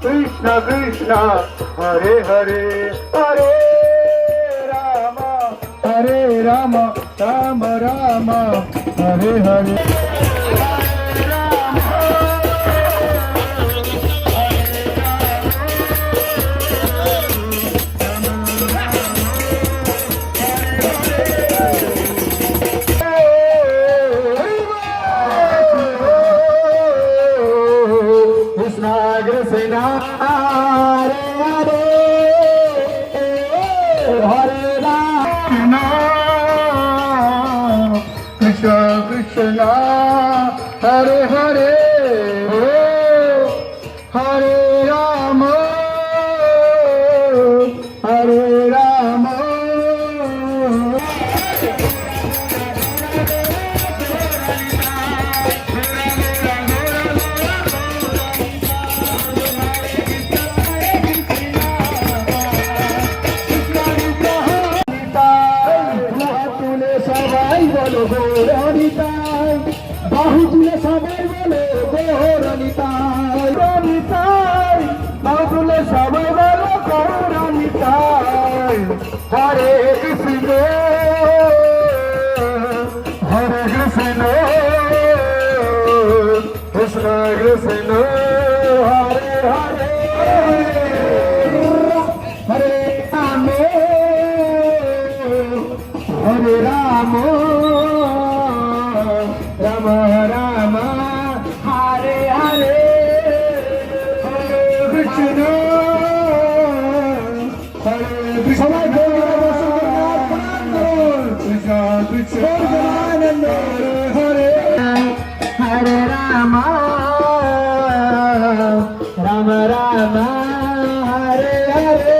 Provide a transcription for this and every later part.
Krishna Krishna Hare Hare Hare Rama Hare Rama Rama Rama Hare Hare Krishna Hare Hare Hare Rama Hare Rama বাহু তুলে সবাই বলে গৌরনিতাই রনিতাই বাহু তুলে সবাই বলে গৌরনিতাই হরে কৃষ্ণ কৃষ্ণ কৃষ্ণ হরে হরে হরে রাম হরে Ram Rama Rama Hare Hare Hare Krishna Hare Krishna Krishna Krishna Hare Hare Rama Rama Rama Hare Hare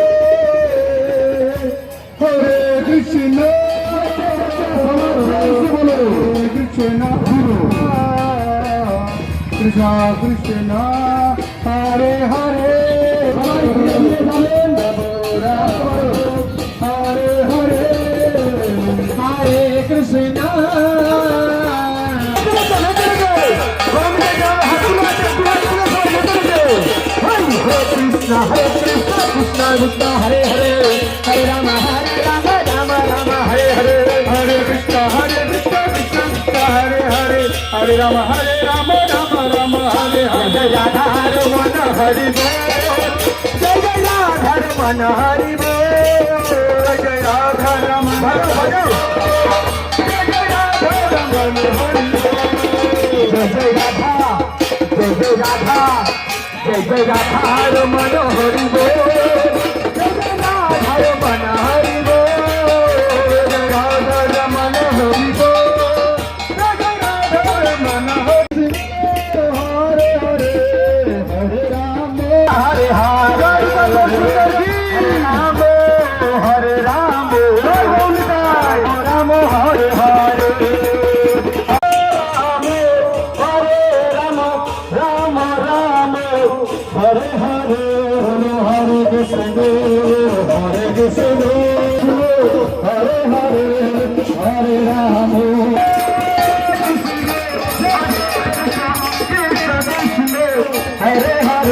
Hare Krishna Krishna Krishna Krishna Hare Hare Hare Hare Hare Krishna Krishna Hare Krishna Krishna Hare Hare Hare Rama Rama Rama Hare Hare Hare Krishna Krishna Krishna Hare Hare Hare Rama Rama Rama Hare Hare Jai Radha Raman Hari Bol Jai Radha Raman Hari Bol Jai Radha Raman Hari Bol Jai Radha Raman Hari Bol Jai Radha Jai Radha Raman Hari Bol Jai Radha Raman Hari Bol Jai Radha Raman Hari Bol Hare Rama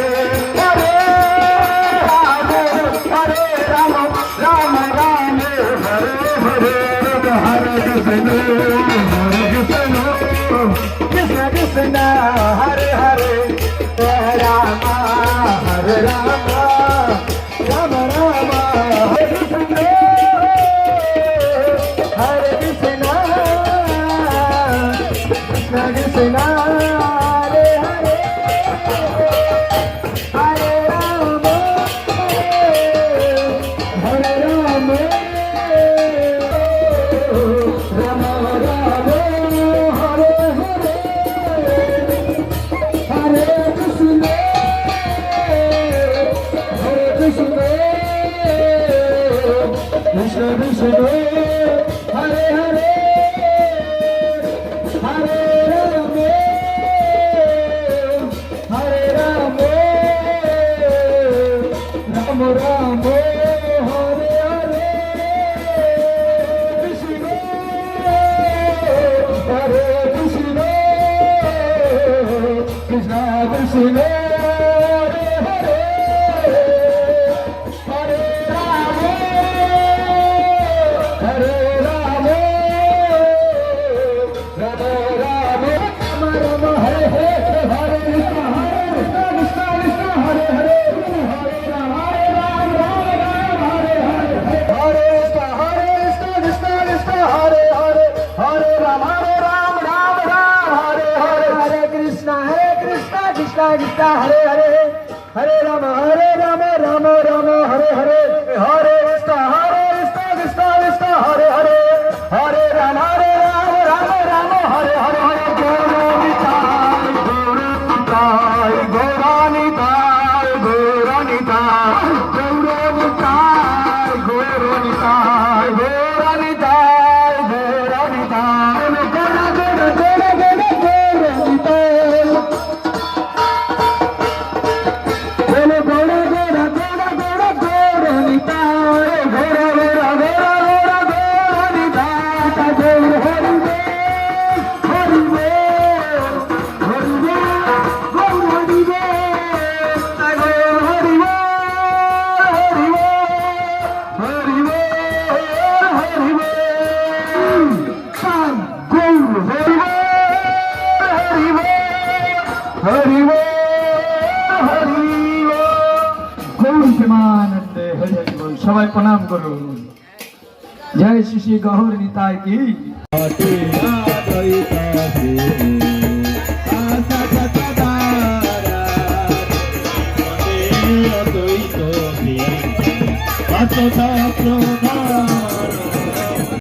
Krishna Krishna Krishna Hare Hare Hare Rama Rama Rama Hare Hare Hare Krishna Krishna Krishna Hare Hare Hare Rama Rama Hare Hare Gauranitai Gauranitai Gauranitai Gauranitai সবাই প্রণাম করুন জয় শ্রী শ্রী গৌর নিতাই কি Advaita